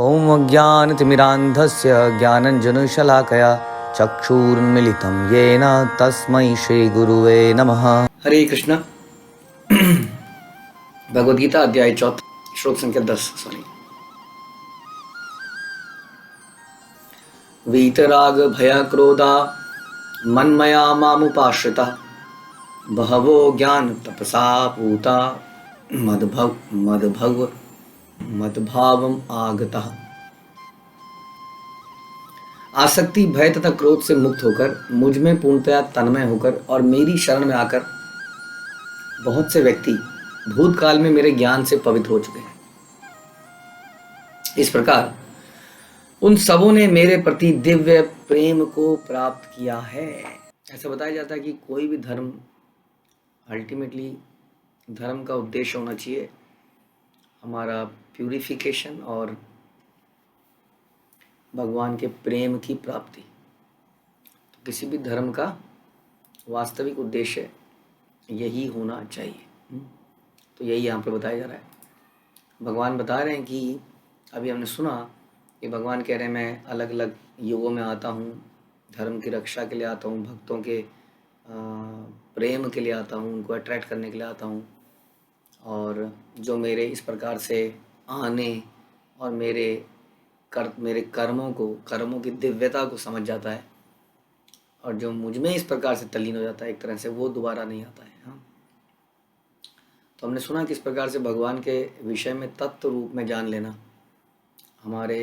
ॐ अज्ञानतिमिरान्धस्य ज्ञानञ्जनशलाकया चक्षुरुन्मिलितं येन तस्मै श्रीगुरुवे नमः। हरे कृष्ण। भगवद गीता अध्याय 4 श्लोक संख्या 10। वीतराग भय क्रोधा मन्मया मामुपाश्रिता बहवो ज्ञान तपसा पूता मद्भावम आगता। आसक्ति भय तथा क्रोध से मुक्त होकर मुझ में पूर्णतया तन्मय होकर और मेरी शरण में आकर बहुत से व्यक्ति भूतकाल में मेरे ज्ञान से पवित्र हो चुके हैं। इस प्रकार उन सबों ने मेरे प्रति दिव्य प्रेम को प्राप्त किया है। ऐसा बताया जाता है कि कोई भी धर्म अल्टीमेटली धर्म का उद्देश्य होना चाहिए हमारा प्यूरिफिकेशन और भगवान के प्रेम की प्राप्ति। तो किसी भी धर्म का वास्तविक उद्देश्य यही होना चाहिए। तो यही यहाँ पे बताया जा रहा है। भगवान बता रहे हैं कि अभी हमने सुना कि भगवान कह रहे हैं मैं अलग अलग युगों में आता हूँ, धर्म की रक्षा के लिए आता हूँ, भक्तों के प्रेम के लिए आता हूँ, उनको अट्रैक्ट करने के लिए आता हूँ। और जो मेरे इस प्रकार से आने और मेरे कर्मों की दिव्यता को समझ जाता है और जो मुझ में इस प्रकार से तल्लीन हो जाता है एक तरह से, वो दोबारा नहीं आता है। हाँ, तो हमने सुना कि इस प्रकार से भगवान के विषय में तत्व रूप में जान लेना हमारे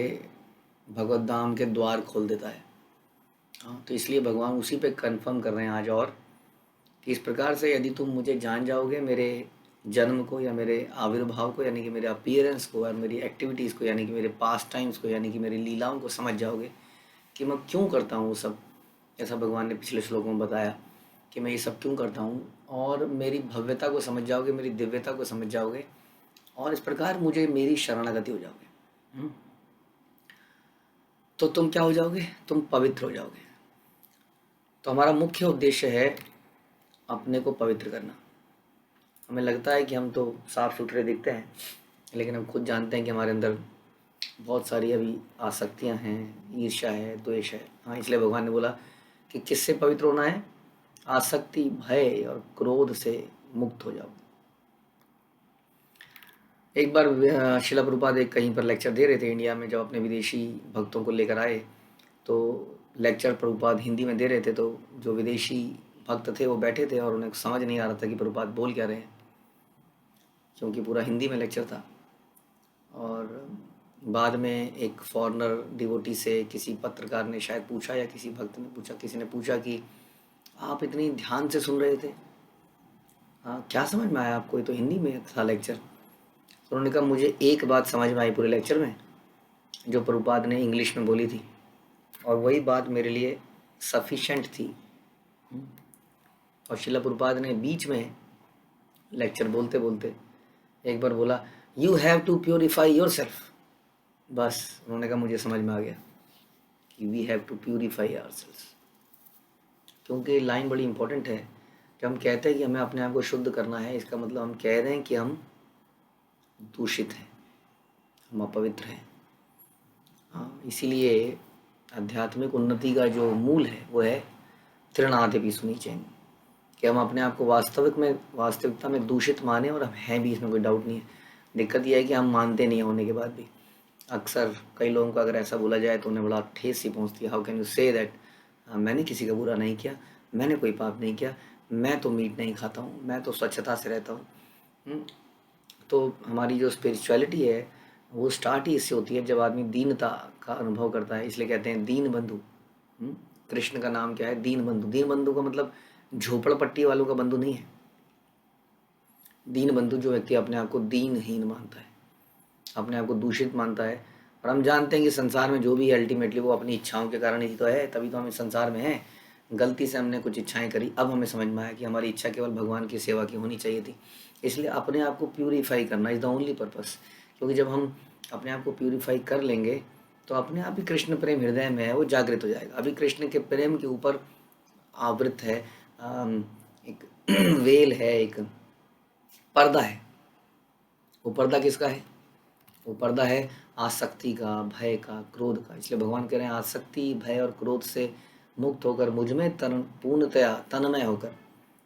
भगवत धाम के द्वार खोल देता है। हाँ, तो इसलिए भगवान उसी पे कंफर्म कर रहे हैं आज और कि इस प्रकार से यदि तुम मुझे जान जाओगे, मेरे जन्म को या मेरे आविर्भाव को यानी कि मेरे अपीयरेंस को और मेरी एक्टिविटीज़ को यानी कि मेरे पास्ट टाइम्स को यानी कि मेरी लीलाओं को समझ जाओगे कि मैं क्यों करता हूँ वो सब। ऐसा भगवान ने पिछले श्लोकों में बताया कि मैं ये सब क्यों करता हूँ, और मेरी भव्यता को समझ जाओगे, मेरी दिव्यता को समझ जाओगे और इस प्रकार मुझे मेरी शरणागति हो जाओगे। तो तुम क्या हो जाओगे? तुम पवित्र हो जाओगे। तो हमारा मुख्य उद्देश्य है अपने को पवित्र करना। हमें लगता है कि हम तो साफ सुथरे दिखते हैं, लेकिन हम खुद जानते हैं कि हमारे अंदर बहुत सारी अभी आसक्तियां हैं, ईर्ष्या है, द्वेष है। हाँ, इसलिए भगवान ने बोला कि किससे पवित्र होना है? आसक्ति, भय और क्रोध से मुक्त हो जाओ। एक बार शिला प्रभुपाद एक कहीं पर लेक्चर दे रहे थे इंडिया में, जब अपने विदेशी भक्तों को लेकर आए तो लेक्चर प्रभुपाद हिंदी में दे रहे थे। तो जो विदेशी भक्त थे वो बैठे थे और उन्हें समझ नहीं आ रहा था कि प्रभुपाद बोल क्या रहे हैं, क्योंकि पूरा हिंदी में लेक्चर था। और बाद में एक फॉरेनर डिवोटी से किसी पत्रकार ने शायद पूछा या किसी भक्त ने पूछा, किसी ने पूछा कि आप इतनी ध्यान से सुन रहे थे, हाँ क्या समझ में आया आपको? ये तो हिंदी में था लेक्चर। तो उन्होंने कहा मुझे एक बात समझ में आई पूरे लेक्चर में, जो प्रभुपाद ने इंग्लिश में बोली थी, और वही बात मेरे लिए सफिशेंट थी। और शिला प्रभुपाद ने बीच में लेक्चर बोलते बोलते एक बार बोला, you have to purify yourself. बस उन्होंने कहा मुझे समझ में आ गया कि we have to purify ourselves. क्योंकि लाइन बड़ी इंपॉर्टेंट है। जब हम कहते हैं कि हमें अपने आप को शुद्ध करना है, इसका मतलब हम कह रहे हैं कि हम दूषित हैं, हम अपवित्र हैं। हाँ, इसीलिए आध्यात्मिक उन्नति का जो मूल है वो है तृणादपि सुनिचैन, कि हम अपने आप को वास्तविकता में दूषित माने, और हम हैं भी, इसमें कोई डाउट नहीं है। दिक्कत यह है कि हम मानते नहीं होने के बाद भी। अक्सर कई लोगों को अगर ऐसा बोला जाए तो उन्हें बड़ा ठेस सी पहुंचती है। How can you say that, मैंने किसी का बुरा नहीं किया, मैंने कोई पाप नहीं किया, मैं तो मीट नहीं खाता हूँ, मैं तो स्वच्छता से रहता हूँ। तो हमारी जो स्पिरिचुअलिटी है वो स्टार्ट ही इससे होती है जब आदमी दीनता का अनुभव करता है। इसलिए कहते हैं दीन बंधु। कृष्ण का नाम क्या है? दीन बंधु। दीन बंधु का मतलब झोपड़पट्टी वालों का बंधु नहीं है। दीन बंधु जो व्यक्ति अपने आप को दीनहीन मानता है, अपने आप को दूषित मानता है। और हम जानते हैं कि संसार में जो भी है अल्टीमेटली वो अपनी इच्छाओं के कारण ही तो है, तभी तो हम इस संसार में हैं। गलती से हमने कुछ इच्छाएं करी, अब हमें समझ में आया कि हमारी इच्छा केवल भगवान की सेवा की होनी चाहिए थी। इसलिए अपने आप को प्यूरीफाई करना इज़ द ओनली पर्पस। क्योंकि जब हम अपने आप को प्यूरीफाई कर लेंगे तो अपने आप ही कृष्ण प्रेम हृदय में है, वो जागृत हो जाएगा। अभी कृष्ण के प्रेम के ऊपर आवृत है एक वेल है, एक पर्दा है। वो पर्दा किसका है? वो पर्दा है आसक्ति का, भय का, क्रोध का। इसलिए भगवान कह रहे हैं आसक्ति, भय और क्रोध से मुक्त होकर मुझ में तन पूर्णतया तन्मय होकर,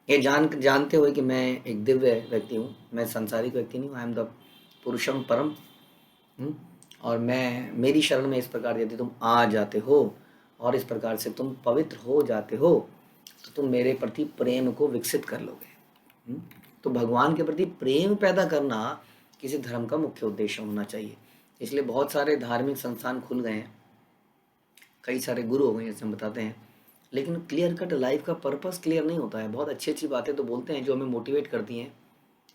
ये जानते हुए कि मैं एक दिव्य व्यक्ति हूँ, मैं संसारिक व्यक्ति नहीं हूँ, आई एम द पुरुषम परम। और मैं मेरी शरण में इस प्रकार यदि तुम आ जाते हो और इस प्रकार से तुम पवित्र हो जाते हो तो तुम मेरे प्रति प्रेम को विकसित कर लोगे। तो भगवान के प्रति प्रेम पैदा करना किसी धर्म का मुख्य उद्देश्य होना चाहिए। इसलिए बहुत सारे धार्मिक संस्थान खुल गए हैं, कई सारे गुरु हो गए जैसे हम बताते हैं, लेकिन क्लियर कट लाइफ का पर्पस क्लियर नहीं होता है। बहुत अच्छी अच्छी बातें तो बोलते हैं जो हमें मोटिवेट करती हैं,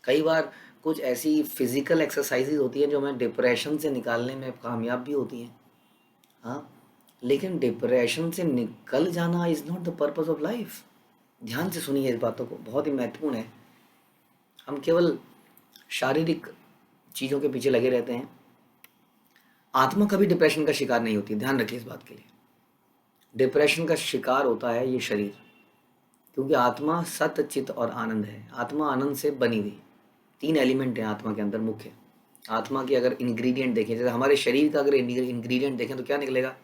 कई बार कुछ ऐसी फिजिकल एक्सरसाइजेज होती हैं जो हमें डिप्रेशन से निकालने में कामयाब भी होती हैं, हाँ, लेकिन डिप्रेशन से निकल जाना is not the purpose of life. ध्यान से सुनिए इस बातों को, बहुत ही महत्वपूर्ण है। हम केवल शारीरिक चीज़ों के पीछे लगे रहते हैं, आत्मा कभी डिप्रेशन का शिकार नहीं होती, ध्यान रखिए इस बात के लिए। डिप्रेशन का शिकार होता है ये शरीर, क्योंकि आत्मा सत्य चित्त और आनंद है। आत्मा आनंद से बनी हुई, तीन एलिमेंट हैं आत्मा के अंदर मुख्य। आत्मा के अगर इंग्रेडिएंट देखें, जैसे हमारे शरीर का अगर इंग्रेडिएंट देखें तो क्या निकलेगा,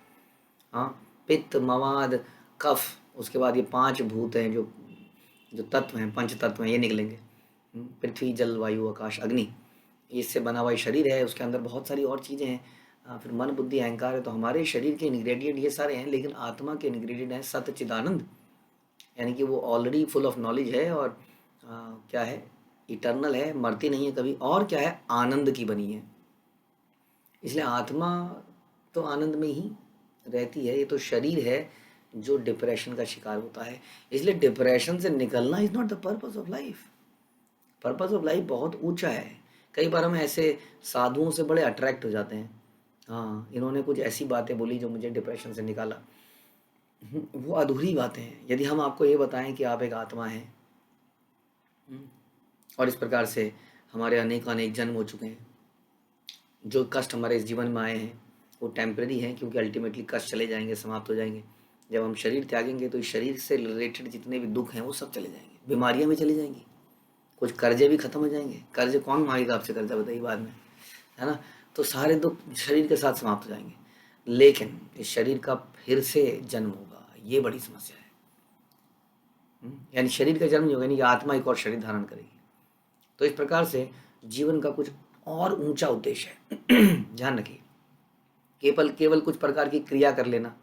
हाँ, पित्त, मवाद, कफ, उसके बाद ये पांच भूत हैं जो जो तत्व हैं, पंच तत्व हैं, ये निकलेंगे। पृथ्वी, जल, वायु, आकाश, अग्नि, इससे बना हुआ शरीर है, उसके अंदर बहुत सारी और चीज़ें हैं। फिर मन, बुद्धि, अहंकार है। तो हमारे शरीर के इंग्रेडिएंट ये सारे हैं, लेकिन आत्मा के इंग्रेडिएंट हैं सत्य चिदानंद, यानी कि वो ऑलरेडी फुल ऑफ नॉलेज है और क्या है, इटर्नल है, मरती नहीं है कभी, और क्या है, आनंद की बनी है। इसलिए आत्मा तो आनंद में ही रहती है, ये तो शरीर है जो डिप्रेशन का शिकार होता है। इसलिए डिप्रेशन से निकलना is not the purpose of life. Purpose of life बहुत ऊंचा है। कई बार हम ऐसे साधुओं से बड़े अट्रैक्ट हो जाते हैं, हाँ, इन्होंने कुछ ऐसी बातें बोली जो मुझे डिप्रेशन से निकाला। वो अधूरी बातें हैं। यदि हम आपको ये बताएं कि आप एक आत्मा हैं और इस प्रकार से हमारे अनेक अनेक जन्म हो चुके हैं, जो कष्ट हमारे इस जीवन में आए हैं वो टेम्परेरी हैं, क्योंकि अल्टीमेटली कष्ट चले जाएंगे, समाप्त हो जाएंगे। जब हम शरीर त्यागेंगे तो इस शरीर से रिलेटेड जितने भी दुख हैं वो सब चले जाएंगे, बीमारियां भी चली जाएंगी, कुछ कर्जे भी खत्म हो जाएंगे। कर्जे कौन मांगेगा आपसे कर्जा, बताइए बाद में, है ना। तो सारे दुख शरीर के साथ समाप्त हो जाएंगे, लेकिन इस शरीर का फिर से जन्म होगा, ये बड़ी समस्या है। यानी शरीर का जन्म नहीं होगा, यानी कि आत्मा एक और शरीर धारण करेगी। तो इस प्रकार से जीवन का कुछ और ऊंचा उद्देश्य है। ध्यान रखिए, केवल केवल कुछ प्रकार की क्रिया कर लेना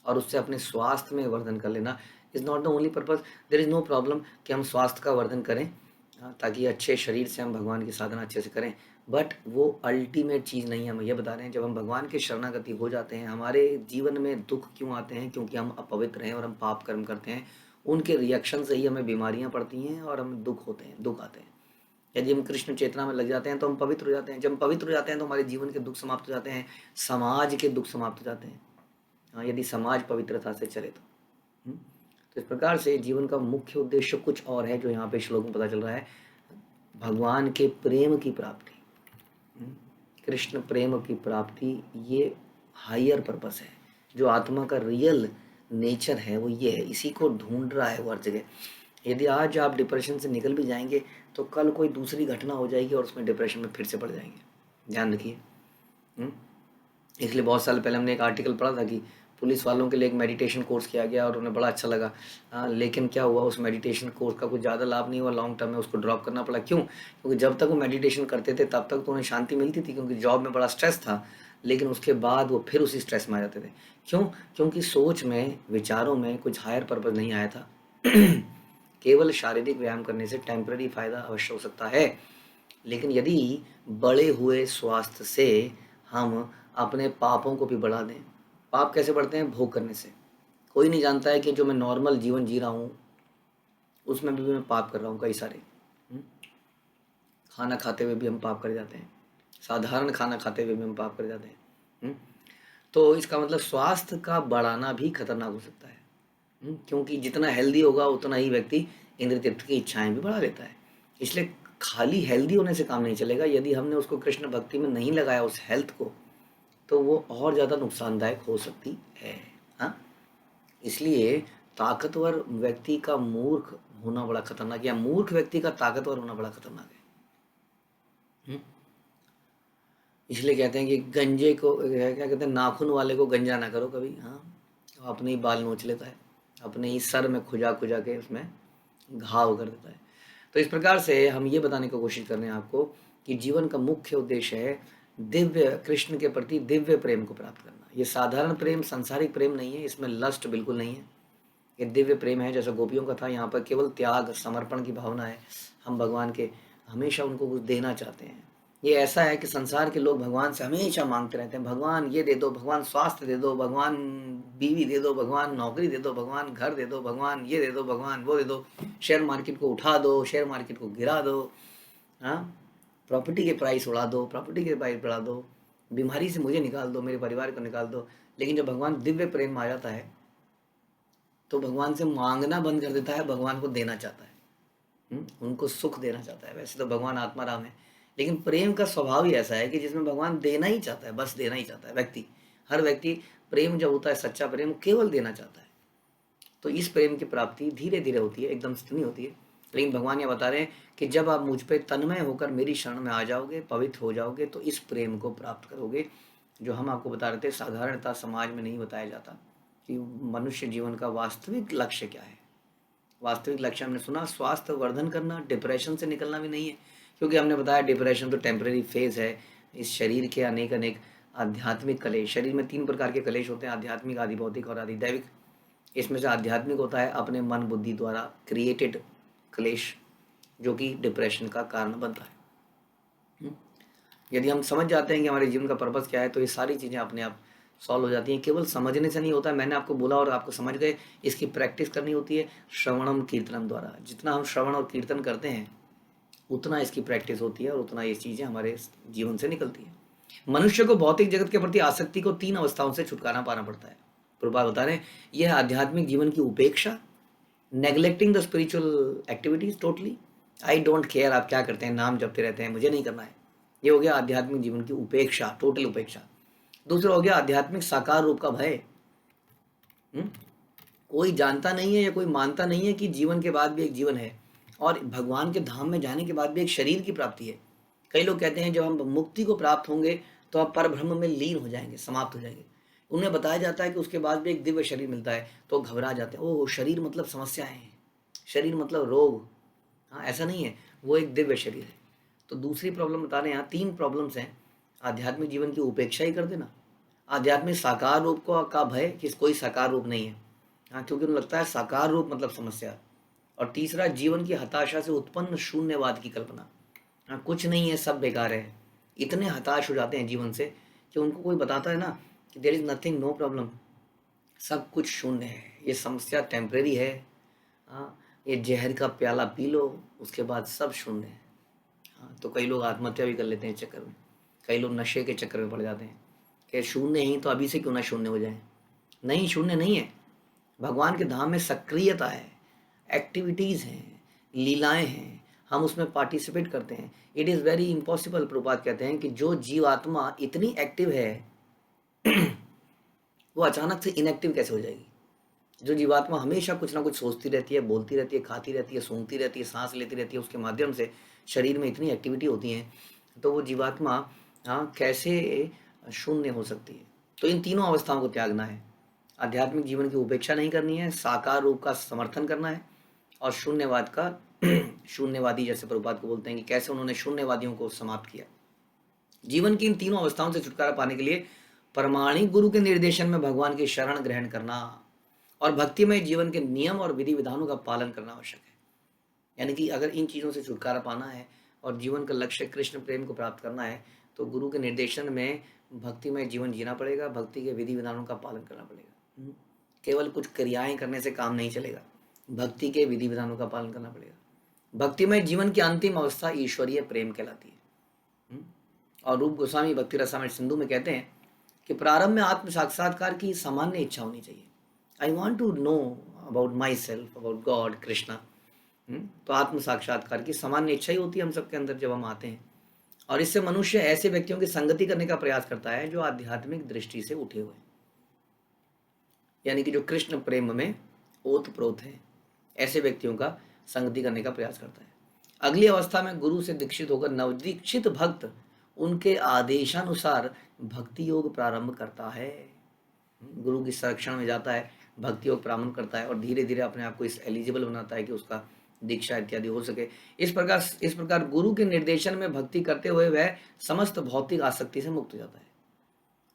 और उससे अपने स्वास्थ्य में वर्धन कर लेना is not the only purpose. There is no problem कि हम स्वास्थ्य का वर्धन करें, ताकि अच्छे शरीर से हम भगवान की साधना अच्छे से करें, बट वो अल्टीमेट चीज़ नहीं है। हम ये बता रहे हैं, जब हम भगवान के शरणागति हो जाते हैं, हमारे जीवन में दुख क्यों आते हैं, क्योंकि हम अपवित्र हैं और हम पाप कर्म करते हैं। उनके रिएक्शन से ही हमें बीमारियां पड़ती हैं और हमें दुख होते हैं, दुख आते हैं। यदि हम कृष्ण चेतना में लग जाते हैं तो हम पवित्र हो जाते हैं। जब हम पवित्र हो जाते हैं तो हमारे जीवन के दुख समाप्त हो जाते हैं, समाज के दुख समाप्त हो जाते हैं, हाँ, यदि समाज पवित्रता से चले तो। तो इस प्रकार से जीवन का मुख्य उद्देश्य कुछ और है जो यहाँ पे श्लोक में पता चल रहा है, भगवान के प्रेम की प्राप्ति, कृष्ण प्रेम की प्राप्ति, ये हायर पर्पस है। जो आत्मा का रियल नेचर है वो ये है, इसी को ढूंढ रहा है वो हर जगह। यदि आज आप डिप्रेशन से निकल भी जाएंगे तो कल कोई दूसरी घटना हो जाएगी और उसमें डिप्रेशन में फिर से पड़ जाएंगे, ध्यान रखिए। इसलिए बहुत साल पहले हमने एक आर्टिकल पढ़ा था कि पुलिस वालों के लिए एक मेडिटेशन कोर्स किया गया और उन्हें बड़ा अच्छा लगा, लेकिन क्या हुआ, उस मेडिटेशन कोर्स का कुछ ज़्यादा लाभ नहीं हुआ, लॉन्ग टर्म में उसको ड्रॉप करना पड़ा। क्यों? क्योंकि जब तक वो मेडिटेशन करते थे तब तक तो उन्हें शांति मिलती थी, क्योंकि जॉब में बड़ा स्ट्रेस था, लेकिन उसके बाद वो फिर उसी स्ट्रेस में आ जाते थे। क्यों? क्योंकि सोच में, विचारों में कुछ हायर पर्पज़ नहीं आया था। केवल शारीरिक व्यायाम करने से टेम्पररी फायदा अवश्य हो सकता है, लेकिन यदि बढ़े हुए स्वास्थ्य से हम अपने पापों को भी बढ़ा दें, पाप कैसे बढ़ते हैं? भोग करने से। कोई नहीं जानता है कि जो मैं नॉर्मल जीवन जी रहा हूँ उसमें भी मैं पाप कर रहा हूँ कई सारे। खाना खाते हुए भी हम पाप कर जाते हैं, साधारण खाना खाते हुए भी हम पाप कर जाते हैं। तो इसका मतलब स्वास्थ्य का बढ़ाना भी खतरनाक हो सकता है, क्योंकि जितना हेल्दी होगा उतना ही व्यक्ति इंद्रिय तृप्ति की इच्छाएं भी बढ़ा लेता है। इसलिए खाली हेल्दी होने से काम नहीं चलेगा। यदि हमने उसको कृष्ण भक्ति में नहीं लगाया उस हेल्थ को, तो वो और ज़्यादा नुकसानदायक हो सकती है। हाँ, इसलिए ताकतवर व्यक्ति का मूर्ख होना बड़ा खतरनाक, या मूर्ख व्यक्ति का ताकतवर होना बड़ा खतरनाक है। इसलिए कहते हैं कि गंजे को क्या कहते हैं, नाखून वाले को गंजा ना करो कभी। हाँ, वो अपने ही बाल नोच लेता है, अपने ही सर में खुजा खुजा के उसमें घाव कर देता है। तो इस प्रकार से हम ये बताने की कोशिश कर रहे हैं आपको कि जीवन का मुख्य उद्देश्य है दिव्य कृष्ण के प्रति दिव्य प्रेम को प्राप्त करना। ये साधारण प्रेम, सांसारिक प्रेम नहीं है, इसमें लस्ट बिल्कुल नहीं है। ये दिव्य प्रेम है, जैसा गोपियों का था। यहाँ पर केवल त्याग, समर्पण की भावना है। हम भगवान के हमेशा उनको कुछ देना चाहते हैं। ये ऐसा है कि संसार के लोग भगवान से हमेशा मांगते रहते हैं, भगवान ये दे दो, भगवान स्वास्थ्य दे दो, भगवान बीवी दे दो, भगवान नौकरी दे दो, भगवान घर दे दो, भगवान ये दे दो, भगवान वो दे दो, शेयर मार्केट को उठा दो, शेयर मार्केट को गिरा दो, हाँ, प्रॉपर्टी के प्राइस उड़ा दो, प्रॉपर्टी के प्राइस बढ़ा दो, बीमारी से मुझे निकाल दो, मेरे परिवार को निकाल दो। लेकिन जब भगवान दिव्य प्रेम में आ जाता है तो भगवान से मांगना बंद कर देता है, भगवान को देना चाहता है। उनको सुख देना चाहता है। वैसे तो भगवान आत्माराम है, लेकिन प्रेम का स्वभाव ही ऐसा है कि जिसमें भगवान देना ही चाहता है, बस देना ही चाहता है। व्यक्ति, हर व्यक्ति प्रेम जब होता है, सच्चा प्रेम केवल देना चाहता है। तो इस प्रेम की प्राप्ति धीरे धीरे होती है, एकदम से नहीं होती है। लेकिन भगवान ये बता रहे हैं कि जब आप मुझ पे तन्मय होकर मेरी शरण में आ जाओगे, पवित्र हो जाओगे, तो इस प्रेम को प्राप्त करोगे। जो हम आपको बता रहे थे, साधारणतः समाज में नहीं बताया जाता कि मनुष्य जीवन का वास्तविक लक्ष्य क्या है। वास्तविक लक्ष्य हमने सुना स्वास्थ्य वर्धन करना, डिप्रेशन से निकलना भी नहीं है। क्योंकि हमने बताया डिप्रेशन तो टेम्परेरी फेज है। इस शरीर के अनेक अनेक आध्यात्मिक कलेश, शरीर में 3 प्रकार के कलेश होते हैं, आध्यात्मिक, आदि भौतिक और आदि दैविक। इसमें से आध्यात्मिक होता है अपने मन बुद्धि द्वारा क्रिएटेड क्लेश, जो कि डिप्रेशन का कारण बनता है। यदि हम समझ जाते हैं कि हमारे जीवन का पर्पस क्या है, तो ये सारी चीज़ें अपने आप सॉल्व हो जाती हैं। केवल समझने से नहीं होता है, मैंने आपको बोला और आपको समझ गए। इसकी प्रैक्टिस करनी होती है श्रवणम कीर्तनम द्वारा। जितना हम श्रवण और कीर्तन करते हैं, उतना इसकी प्रैक्टिस होती है और उतना ये चीज़ें हमारे जीवन से निकलती है। मनुष्य को भौतिक जगत के प्रति आसक्ति को 3 अवस्थाओं से छुटकारा पाना पड़ता है। प्रभुपाद बता रहे हैं, यह आध्यात्मिक जीवन की उपेक्षा, neglecting the spiritual activities totally, I don't care आप क्या करते हैं, नाम जपते रहते हैं, मुझे नहीं करना है। ये हो गया आध्यात्मिक जीवन की उपेक्षा, टोटल उपेक्षा। दूसरा हो गया आध्यात्मिक साकार रूप का भय। कोई जानता नहीं है या कोई मानता नहीं है कि जीवन के बाद भी एक जीवन है और भगवान के धाम में जाने के बाद भी एक शरीर की प्राप्ति है। कई लोग कहते हैं जब हम मुक्ति को प्राप्त होंगे तो आप परब्रह्म में लीन हो जाएंगे, समाप्त हो जाएंगे। उन्हें बताया जाता है कि उसके बाद भी एक दिव्य शरीर मिलता है, तो घबरा जाते हैं, ओह शरीर मतलब समस्याएं हैं, शरीर मतलब रोग। हाँ, ऐसा नहीं है, वो एक दिव्य शरीर है। तो दूसरी प्रॉब्लम बता रहे हैं, यहाँ 3 प्रॉब्लम्स हैं। आध्यात्मिक जीवन की उपेक्षा ही कर देना, आध्यात्मिक साकार रूप का भय कि कोई साकार रूप नहीं है, हाँ, क्योंकि उन्हें लगता है साकार रूप मतलब समस्या। और तीसरा जीवन की हताशा से उत्पन्न शून्यवाद की कल्पना, हाँ, कुछ नहीं है, सब बेकार है। इतने हताश हो जाते हैं जीवन से कि उनको कोई बताता है ना कि there is nothing, no problem, सब कुछ शून्य है, ये समस्या टेम्परेरी है, हाँ, ये जहर का प्याला पी लो, उसके बाद सब शून्य है। हाँ, तो कई लोग आत्महत्या भी कर लेते हैं इस चक्कर में, कई लोग नशे के चक्कर में पड़ जाते हैं कि शून्य ही तो अभी से क्यों ना शून्य हो जाए। नहीं, शून्य नहीं है। भगवान के धाम में सक्रियता है, एक्टिविटीज़ हैं, लीलाएं हैं, हम उसमें पार्टिसिपेट करते हैं। It is very impossible, Prabhupada कहते हैं कि जो जीवात्मा इतनी एक्टिव है वो अचानक से इनएक्टिव कैसे हो जाएगी। जो जीवात्मा हमेशा कुछ ना कुछ सोचती रहती है, बोलती रहती है, खाती रहती है, सूंघती रहती है, सांस लेती रहती है, उसके माध्यम से शरीर में इतनी एक्टिविटी होती है, तो वो जीवात्मा, हाँ, कैसे शून्य हो सकती है। तो इन तीनों अवस्थाओं को त्यागना है। आध्यात्मिक जीवन की उपेक्षा नहीं करनी है, साकार रूप का समर्थन करना है, और शून्यवाद का शून्यवादी जैसे प्रभुपाद को बोलते हैं कि कैसे उन्होंने शून्यवादियों को समाप्त किया। जीवन की इन तीनों अवस्थाओं से छुटकारा पाने के लिए प्रमाणिक गुरु के निर्देशन में भगवान की शरण ग्रहण करना और भक्तिमय जीवन के नियम और विधि विधानों का पालन करना आवश्यक है। यानी कि अगर इन चीज़ों से छुटकारा पाना है और जीवन का लक्ष्य कृष्ण प्रेम को प्राप्त करना है, तो गुरु के निर्देशन में भक्तिमय जीवन जीना पड़ेगा, भक्ति के विधि विधानों का पालन करना पड़ेगा। केवल कुछ क्रियाएं करने से काम नहीं चलेगा, भक्ति के विधि विधानों का पालन करना पड़ेगा। भक्तिमय जीवन की अंतिम अवस्था ईश्वरीय प्रेम कहलाती है। और रूप गोस्वामी भक्ति रसामृत सिंधु में कहते हैं कि प्रारंभ में आत्म साक्षात्कार की सामान्य इच्छा होनी चाहिए। I want to know about myself, about God, Krishna. तो आत्म साक्षात्कार की सामान्य इच्छा ही होती है हम सबके अंदर जब हम आते हैं। और इससे मनुष्य ऐसे व्यक्तियों की संगति करने का प्रयास करता है जो आध्यात्मिक दृष्टि से उठे हुए, यानी कि जो कृष्ण प्रेम में ओत प्रोत है, ऐसे व्यक्तियों का संगति करने का प्रयास करता है। अगली अवस्था में गुरु से दीक्षित होकर नवदीक्षित भक्त उनके आदेशानुसार भक्ति योग प्रारंभ करता है। गुरु के संरक्षण में जाता है, भक्ति योग प्रारंभ करता है और धीरे धीरे अपने आप को इस एलिजिबल बनाता है कि उसका दीक्षा इत्यादि हो सके। इस प्रकार गुरु के निर्देशन में भक्ति करते हुए वह समस्त भौतिक आसक्ति से मुक्त हो जाता है।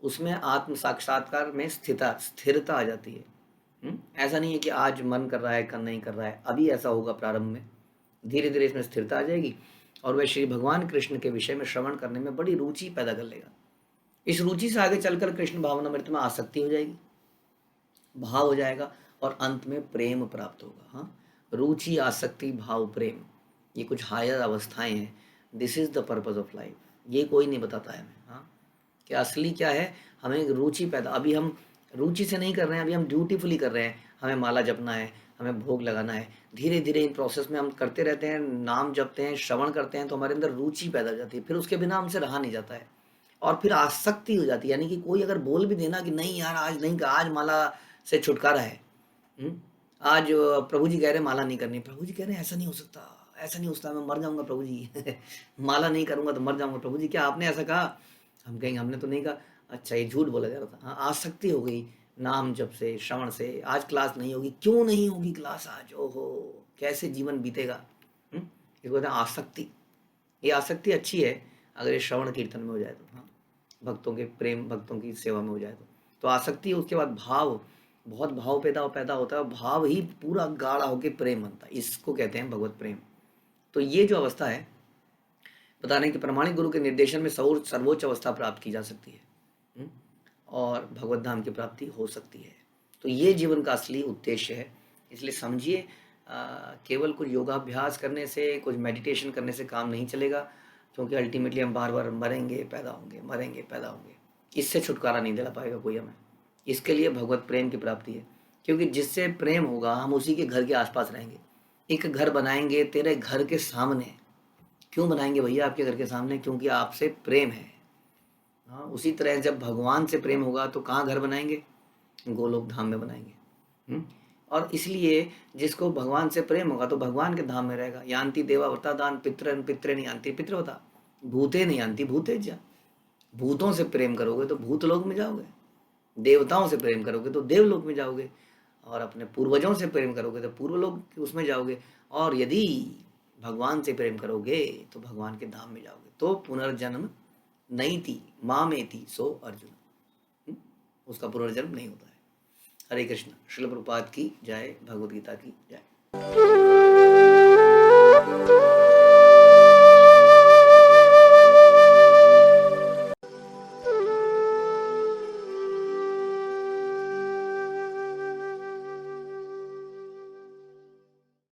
उसमें आत्म साक्षात्कार में स्थिरता आ जाती है। ऐसा नहीं है कि आज मन कर रहा है, कल नहीं कर रहा है, अभी ऐसा होगा प्रारंभ में, धीरे धीरे इसमें स्थिरता आ जाएगी और वह श्री भगवान कृष्ण के विषय में श्रवण करने में बड़ी रुचि पैदा कर लेगा। इस रुचि से आगे चलकर कृष्ण भावनामृत में आसक्ति हो जाएगी, भाव हो जाएगा और अंत में प्रेम प्राप्त होगा। हाँ, रुचि, आसक्ति, भाव, प्रेम, ये कुछ हायर अवस्थाएं हैं। This is the purpose of life. ये कोई नहीं बताता है हमें। हाँ, कि असली क्या है, हमें रुचि पैदा, अभी हम रुचि से नहीं कर रहे हैं, अभी हम ड्यूटीफुली कर रहे हैं। हमें माला जपना है, हमें भोग लगाना है, धीरे धीरे इन प्रोसेस में हम करते रहते हैं, नाम जपते हैं, श्रवण करते हैं, तो हमारे अंदर रुचि पैदा हो जाती है। फिर उसके बिना हमसे रहा नहीं जाता है और फिर आसक्ति हो जाती है। यानी कि कोई अगर बोल भी देना कि नहीं यार आज नहीं, आज माला से छुटकारा है, आज प्रभु जी कह रहे हैं माला नहीं करनी, प्रभु जी कह रहे हैं ऐसा नहीं हो सकता, ऐसा नहीं हो सकता, मैं मर जाऊंगा प्रभु जी माला नहीं करूंगा तो मर जाऊंगा प्रभु जी, क्या आपने ऐसा कहा? हम कहेंगे हमने तो नहीं कहा। अच्छा, ये झूठ बोला जा रहा था। हाँ, आसक्ति हो गई नाम जप से, श्रवण से। आज क्लास नहीं होगी, क्यों नहीं होगी क्लास आज? ओहो, कैसे जीवन बीतेगा। इसको कहते हैं आसक्ति। ये आसक्ति अच्छी है अगर ये श्रवण कीर्तन में हो जाए तो। हाँ, भक्तों के प्रेम, भक्तों की सेवा में हो जाए तो आसक्ति। उसके बाद भाव, बहुत भाव पैदा होता है, भाव ही पूरा गाढ़ा होकर प्रेम बनता है। इसको कहते हैं भगवत प्रेम। तो ये जो अवस्था है, बता रहे हैं कि प्रमाणिक गुरु के निर्देशन में सर्वोच्च अवस्था प्राप्त की जा सकती है और भगवत धाम की प्राप्ति हो सकती है। तो ये जीवन का असली उद्देश्य है। इसलिए समझिए, केवल कुछ योगाभ्यास करने से, कुछ मेडिटेशन करने से काम नहीं चलेगा, क्योंकि अल्टीमेटली हम बार बार मरेंगे पैदा होंगे, मरेंगे पैदा होंगे। इससे छुटकारा नहीं दिला पाएगा कोई हमें। इसके लिए भगवत प्रेम की प्राप्ति है, क्योंकि जिससे प्रेम होगा हम उसी के घर के आसपास रहेंगे। एक घर बनाएंगे तेरे घर के सामने। क्यों बनाएंगे भैया आपके घर के सामने? क्योंकि आपसे प्रेम है। हाँ, उसी तरह जब भगवान से प्रेम होगा तो कहाँ घर बनाएंगे? गोलोक धाम में बनाएंगे। और इसलिए जिसको भगवान से प्रेम होगा तो भगवान के धाम में रहेगा। यान्ति देवा व्रतादान पितरन पितरे नहीं यान्ति पितृवता, भूते नहीं यान्ति भूतेज्य। भूतों से प्रेम करोगे तो भूतलोक में जाओगे, देवताओं से प्रेम करोगे तो देवलोक में जाओगे, और अपने पूर्वजों से प्रेम करोगे तो पूर्वलोक उसमें जाओगे, और यदि भगवान से प्रेम करोगे तो भगवान के धाम में जाओगे। तो पुनर्जन्म नहीं थी मामेति सो अर्जुन, उसका पुनर्जन्म नहीं होता है। हरे कृष्ण। श्रील प्रभुपाद की जय, भगवद गीता की जय।